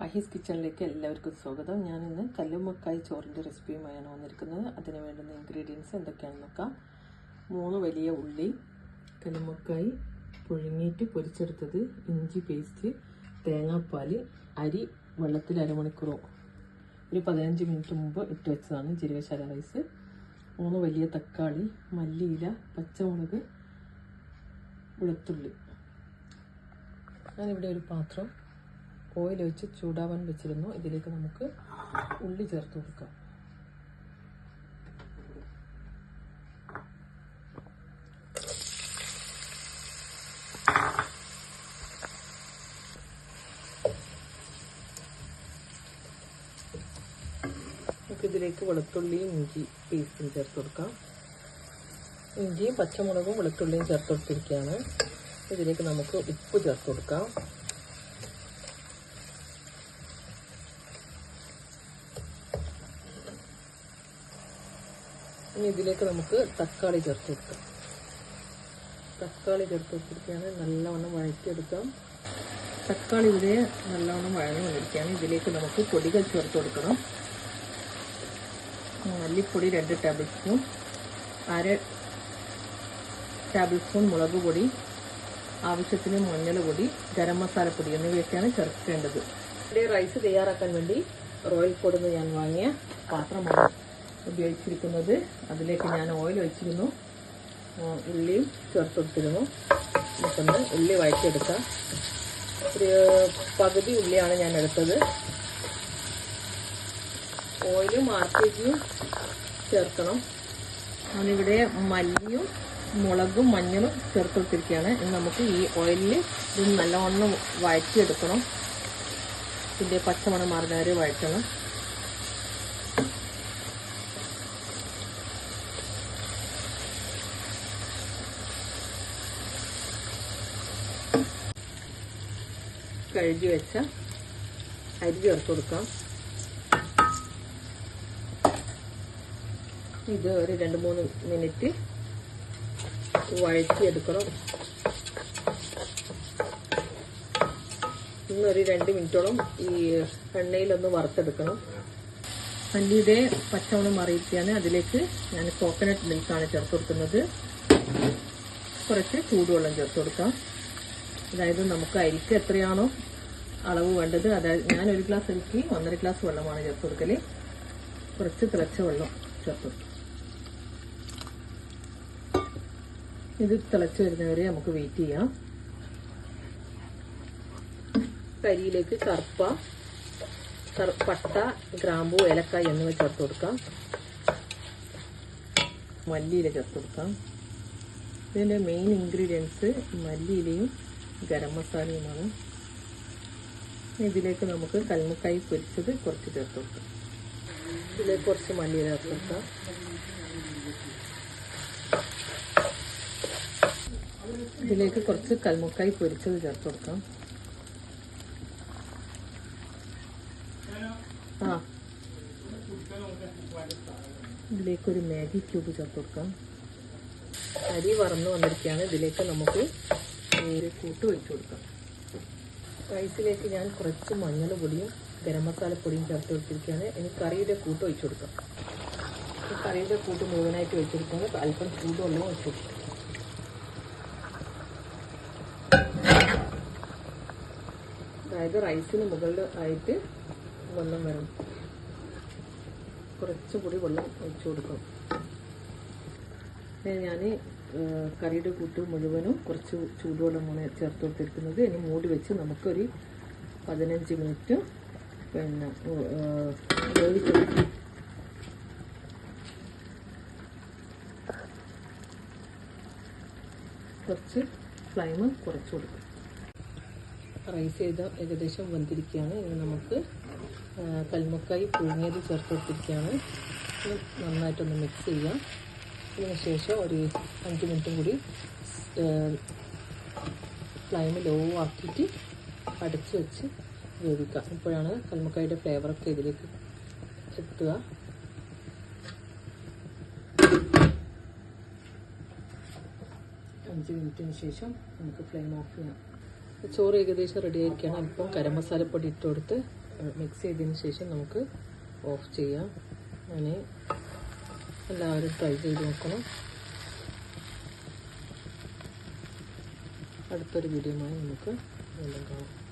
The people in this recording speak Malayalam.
അഹീസ് കിച്ചണിലേക്ക് എല്ലാവർക്കും സ്വാഗതം. ഞാനിന്ന് കല്ലുമ്മക്കായ് ചോറിൻ്റെ റെസിപ്പിയുമായാണ് വന്നിരിക്കുന്നത്. അതിന് വേണ്ടുന്ന ഇൻഗ്രീഡിയൻസ് എന്തൊക്കെയാണെന്ന് നോക്കാം. 3 വലിയ ഉള്ളി, കല്ലുമ്മക്കായ് പുഴുങ്ങിയിട്ട് പൊരിച്ചെടുത്തത്, ഇഞ്ചി പേസ്റ്റ്, തേങ്ങാപ്പാൽ, അരി വെള്ളത്തിൽ അരമണിക്കൂർ ഒരു 15 മിനിറ്റ് മുമ്പ് ഇട്ട് വെച്ചതാണ്, ജീരകശാല റൈസ്, 3 വലിയ തക്കാളി, മല്ലിയില, പച്ചമുളക്, വെളുത്തുള്ളി. ഞാനിവിടെ ഒരു പാത്രം ഓയിൽ ഒഴിച്ച് ചൂടാവാൻ വെച്ചിരുന്നു. ഇതിലേക്ക് നമുക്ക് ഉള്ളി ചേർത്ത് കൊടുക്കാം. നമുക്കിതിലേക്ക് വെളുത്തുള്ളിയും ഇഞ്ചി പേസ്റ്റും ചേർത്ത് കൊടുക്കാം. ഇഞ്ചിയും പച്ചമുളകും വെളുത്തുള്ളിയും ചേർത്ത് കൊടുത്തിരിക്കുകയാണ്. ഇതിലേക്ക് നമുക്ക് ഉപ്പ് ചേർത്ത് കൊടുക്കാം. ഇനി ഇതിലേക്ക് നമുക്ക് തക്കാളി ചേർത്ത് കൊടുക്കാം. തക്കാളി ചേർത്ത് കൊടുത്തിരിക്കുകയാണ്. നല്ലവണ്ണം വഴറ്റിയെടുക്കാം. തക്കാളി ഇവിടെ നല്ലവണ്ണം വഴങ്ങി വന്നിരിക്കുകയാണ്. ഇതിലേക്ക് നമുക്ക് പൊടികൾ ചേർത്ത് കൊടുക്കണം. മല്ലിപ്പൊടി 2 ടേബിൾ സ്പൂൺ, 1/2 ടേബിൾ സ്പൂൺ മുളക് പൊടി, ആവശ്യത്തിന് മഞ്ഞൾപ്പൊടി, ഗരം മസാലപ്പൊടി എന്നിവയൊക്കെയാണ് ചേർക്കേണ്ടത്. ഇവിടെ റൈസ് തയ്യാറാക്കാൻ വേണ്ടി റോയൽ ഫുഡിൽ ഞാൻ വാങ്ങിയ പാത്രമാണ് ഉപയോഗിച്ചിരിക്കുന്നത്. അതിലേക്ക് ഞാൻ ഓയിൽ ഒഴിച്ചിരുന്നു, ഉള്ളിയും ചേർത്ത് കൊടുത്തിരുന്നു. നമുക്കൊന്ന് ഉള്ളി വഴറ്റിയെടുക്കാം. ഒരു പകുതി ഉള്ളിയാണ് ഞാൻ എടുത്തത്. ഓയിലും RKGയും ചേർക്കണം. ഞാനിവിടെ മല്ലിയും മുളകും മഞ്ഞളും ചേർത്ത് കൊടുത്തിരിക്കുകയാണ്. ഇനി നമുക്ക് ഈ ഓയിലിൽ ഇത് നല്ലവണ്ണം വഴറ്റിയെടുക്കണം. ഇതിൻ്റെ പച്ചമണം മാറുന്ന വരെ വഴറ്റണം. കഴുകി വെച്ച അരി ചേർത്ത് കൊടുക്കാം. ഇത് ഒരു 2-3 മിനിറ്റ് വഴറ്റിയെടുക്കണം. ഇന്നൊരു 2 മിനിറ്റോളം ഈ എണ്ണയിലൊന്ന് വറുത്തെടുക്കണം. മല്ലിയുടെ പച്ചമണം മാറിയിരിക്കുകയാണ്. അതിലേക്ക് ഞാൻ കോക്കനട്ട് മിൽക്കാണ് ചേർത്ത് കൊടുക്കുന്നത്. കുറച്ച് ചൂടുവെള്ളം ചേർത്ത് കൊടുക്കാം. അതായത് നമുക്ക് അരിക്ക് എത്രയാണോ അളവ് വേണ്ടത്, അതായത് ഞാൻ 1 ഗ്ലാസ് അരിക്ക് 1.5 ഗ്ലാസ് വെള്ളമാണ് ചേർത്ത് കൊടുക്കൽ. കുറച്ച് തിളച്ച വെള്ളം ചേർത്ത് കൊടുക്കും. ഇത് തിളച്ച് വരുന്നവരെ നമുക്ക് വെയിറ്റ് ചെയ്യാം. കരിയിലേക്ക് പട്ട, ഗ്രാമ്പൂ, ഏലക്കായ് എന്നിവ ചേർത്ത് കൊടുക്കാം. മല്ലിയില ചേർത്ത് കൊടുക്കാം. ഇതിൻ്റെ മെയിൻ ഇൻഗ്രീഡിയൻസ് മല്ലിയിലയും ഗരം മസാലയുമാണ്. ഇതിലേക്ക് നമുക്ക് കല്ലുമ്മക്കായ് പൊരിച്ചത് കുറച്ച് ചേർത്ത് കൊടുക്കാം. ഇതിലേക്ക് കുറച്ച് മല്ലിയില ചേർത്ത് കൊടുക്കാം. ഇതിലേക്ക് കുറച്ച് കല്ലുമ്മക്കായ് പൊരിച്ചത് ചേർത്ത് കൊടുക്കാം. ഇതിലേക്കൊരു മാഗി ക്യൂബ് ചേർത്ത് കൊടുക്കാം. അരി വറന്ന് വന്നിരിക്കുകയാണ്. ഇതിലേക്ക് നമുക്ക് കൂട്ട് ഒഴിച്ചു കൊടുക്കാം. റൈസിലേക്ക് ഞാൻ കുറച്ച് മഞ്ഞൾപ്പൊടിയും ഗരം മസാലപ്പൊടിയും ചേർത്ത് കൊടുത്തിരിക്കുകയാണ്. ഇനി കറിയുടെ കൂട്ട് ഒഴിച്ചു കൊടുക്കാം. കറിയുടെ കൂട്ട് മുഴുവനായിട്ട് ഒഴിച്ചു കൊടുക്കുന്നത് അല്പം ചൂടുവെള്ളം ഒഴിച്ചു കൊടുക്കാം. അതായത് റൈസിന് മുകളിൽ ആയിട്ട് വെള്ളം വരണം. കുറച്ചുകൂടി വെള്ളം ഒഴിച്ചു കൊടുക്കാം. ഞാൻ കറിയുടെ കൂട്ട് മുഴുവനും കുറച്ച് ചൂടുവെള്ളമാണ് ചേർത്ത് കൊടുത്തിരിക്കുന്നത്. ഇനി മൂടി വെച്ച് നമുക്കൊരു 15 മിനിറ്റ് വേവിച്ചെടുക്കാം. കുറച്ച് ഫ്ലെയിം കുറച്ച് കൊടുക്കും. റൈസ് ഏകദേശം വെന്തിരിക്കുകയാണ്. ഇനി നമുക്ക് കല്ലുമ്മക്കായ് പുഴുങ്ങിയത് ചേർത്ത് കൊടുത്തിരിക്കുകയാണ്. നന്നായിട്ടൊന്ന് മിക്സ് ചെയ്യാം. ഇതിനുശേഷം ഒരു 5 മിനിറ്റും കൂടി ഫ്ലെയിം ലോ ആക്കിയിട്ട് അടച്ച് വെച്ച് വേവിക്കാം. ഇപ്പോഴാണ് കല്ലുമ്മക്കായുടെ ഫ്ലേവറൊക്കെ ഇതിലേക്ക് എത്തുക. 5 മിനിറ്റിന് ശേഷം നമുക്ക് ഫ്ലെയിം ഓഫ് ചെയ്യാം. ചോറ് ഏകദേശം റെഡി ആയിരിക്കുകയാണ്. അല്പം ഗരം മസാലപ്പൊടി ഇട്ട് കൊടുത്ത് മിക്സ് ചെയ്തതിന് ശേഷം നമുക്ക് ഓഫ് ചെയ്യാം. അങ്ങനെ എല്ലാവരും ട്രൈ ചെയ്ത് നോക്കണം. അടുത്തൊരു വീഡിയോയുമായി നമുക്ക് വീണ്ടും കാണാം.